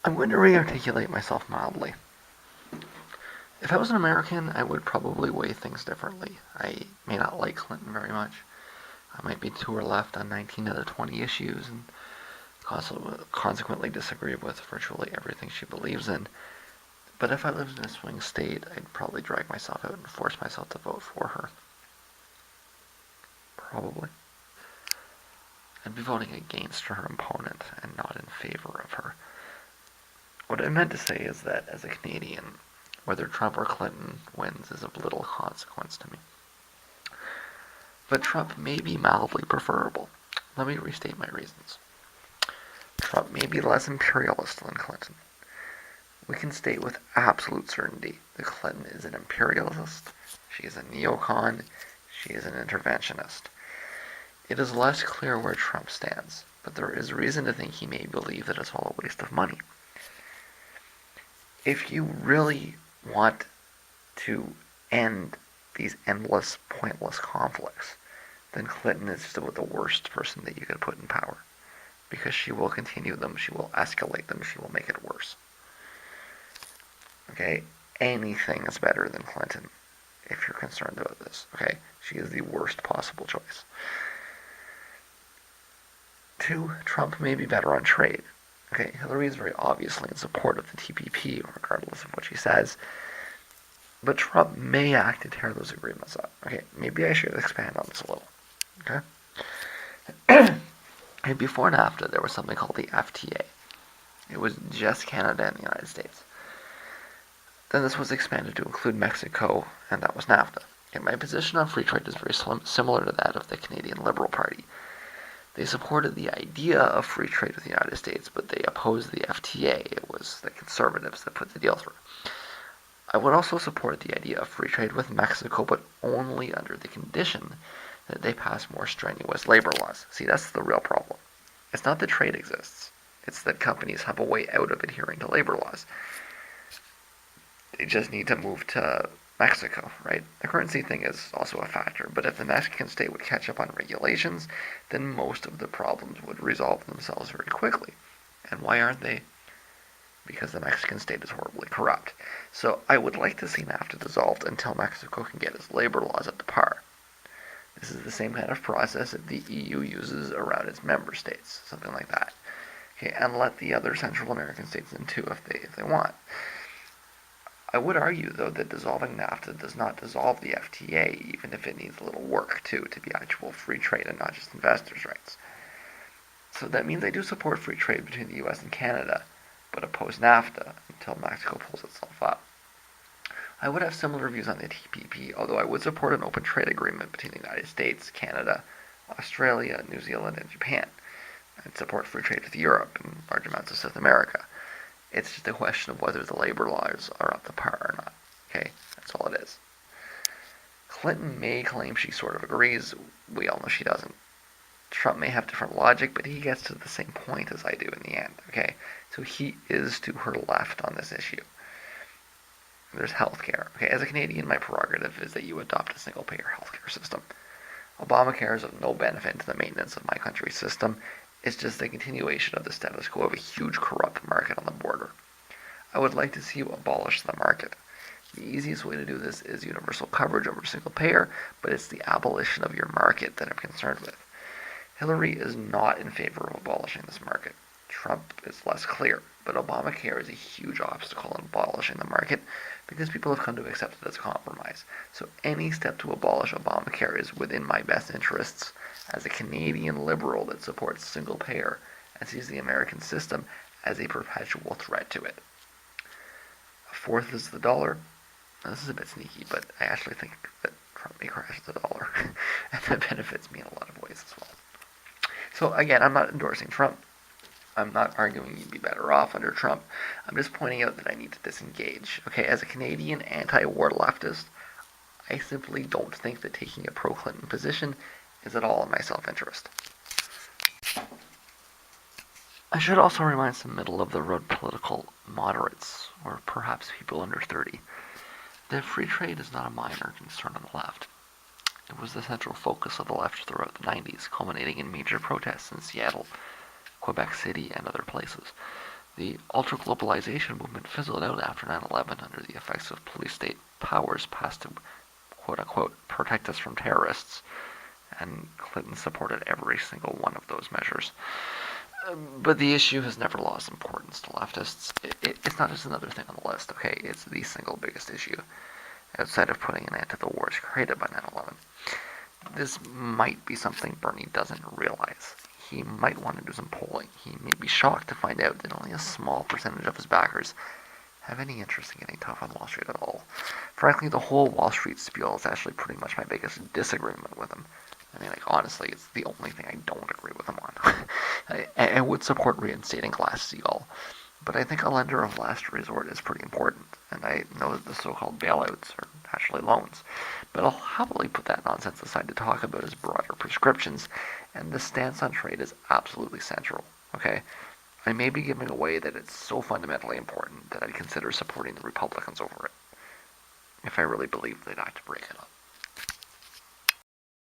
I'm going to re-articulate myself mildly. If I was an American, I would probably weigh things differently. I may not like Clinton very much. I might be to her left on 19 out of 20 issues, and consequently disagree with virtually everything she believes in. But if I lived in a swing state, I'd probably drag myself out and force myself to vote for her. Probably. I'd be voting against her opponent and not in favor of her. What I meant to say is that as a Canadian, whether Trump or Clinton wins is of little consequence to me. But Trump may be mildly preferable. Let me restate my reasons. Trump may be less imperialist than Clinton. We can state with absolute certainty that Clinton is an imperialist, she is a neocon, she is an interventionist. It is less clear where Trump stands, but there is reason to think he may believe that it's all a waste of money. If you really want to end these endless, pointless conflicts, then Clinton is just about the worst person that you could put in power. Because she will continue them, she will escalate them, she will make it worse. Okay? Anything is better than Clinton if you're concerned about this. Okay? She is the worst possible choice. 2, Trump may be better on trade. Okay, Hillary is very obviously in support of the TPP, regardless of what she says. But Trump may act to tear those agreements up. Okay, maybe I should expand on this a little. Okay? And before NAFTA, there was something called the FTA. It was just Canada and the United States. Then this was expanded to include Mexico, and that was NAFTA. Okay, my position on free trade is very similar to that of the Canadian Liberal Party. They supported the idea of free trade with the United States, but they opposed the FTA. It was the conservatives that put the deal through. I would also support the idea of free trade with Mexico, but only under the condition that they pass more strenuous labor laws. See, that's the real problem. It's not that trade exists. It's that companies have a way out of adhering to labor laws. They just need to move to Mexico, right? The currency thing is also a factor, but if the Mexican state would catch up on regulations, then most of the problems would resolve themselves very quickly. And why aren't they? Because the Mexican state is horribly corrupt. So I would like to see NAFTA dissolved until Mexico can get its labor laws up to par. This is the same kind of process that the EU uses around its member states, something like that. Okay, and let the other Central American states in too if they want. I would argue, though, that dissolving NAFTA does not dissolve the FTA, even if it needs a little work, too, to be actual free trade and not just investors' rights. So that means I do support free trade between the US and Canada, but oppose NAFTA until Mexico pulls itself up. I would have similar views on the TPP, although I would support an open trade agreement between the United States, Canada, Australia, New Zealand, and Japan. I'd support free trade with Europe and large amounts of South America. It's just a question of whether the labor laws are up to par or not. Okay? That's all it is. Clinton may claim she sort of agrees. We all know she doesn't. Trump may have different logic, but he gets to the same point as I do in the end. Okay? So he is to her left on this issue. There's healthcare. Okay, as a Canadian, my prerogative is that you adopt a single-payer healthcare system. Obamacare is of no benefit to the maintenance of my country's system. It's just a continuation of the status quo of a huge corrupt market on the border. I would like to see you abolish the market. The easiest way to do this is universal coverage over single payer, but it's the abolition of your market that I'm concerned with. Hillary is not in favor of abolishing this market. Trump is less clear, but Obamacare is a huge obstacle in abolishing the market because people have come to accept it as a compromise. So any step to abolish Obamacare is within my best interests as a Canadian liberal that supports single payer and sees the American system as a perpetual threat to it. A fourth is the dollar. Now, this is a bit sneaky, but I actually think that Trump may crash the dollar, and that benefits me in a lot of ways as well. So again, I'm not endorsing Trump. I'm not arguing you'd be better off under Trump. I'm just pointing out that I need to disengage. Okay, as a Canadian anti-war leftist, I simply don't think that taking a pro-Clinton position is at all in my self-interest. I should also remind some middle-of-the-road political moderates, or perhaps people under 30, that free trade is not a minor concern on the left. It was the central focus of the left throughout the 90s, culminating in major protests in Seattle, Quebec City, and other places. The ultra-globalization movement fizzled out after 9/11 under the effects of police state powers passed to quote-unquote protect us from terrorists, and Clinton supported every single one of those measures. But the issue has never lost importance to leftists. It's not just another thing on the list, okay? It's the single biggest issue, outside of putting an end to the wars created by 9/11. This might be something Bernie doesn't realize. He might want to do some polling. He may be shocked to find out that only a small percentage of his backers have any interest in getting tough on Wall Street at all. Frankly, the whole Wall Street spiel is actually pretty much my biggest disagreement with him. I mean, honestly, it's the only thing I don't agree with him on. I would support reinstating Glass-Steagall, but I think a lender of last resort is pretty important, and I know that the so-called bailouts are actually loans. But I'll happily put that nonsense aside to talk about his broader prescriptions, and the stance on trade is absolutely central, okay? I may be giving away that it's so fundamentally important that I'd consider supporting the Republicans over it, if I really believed they'd have to break it up.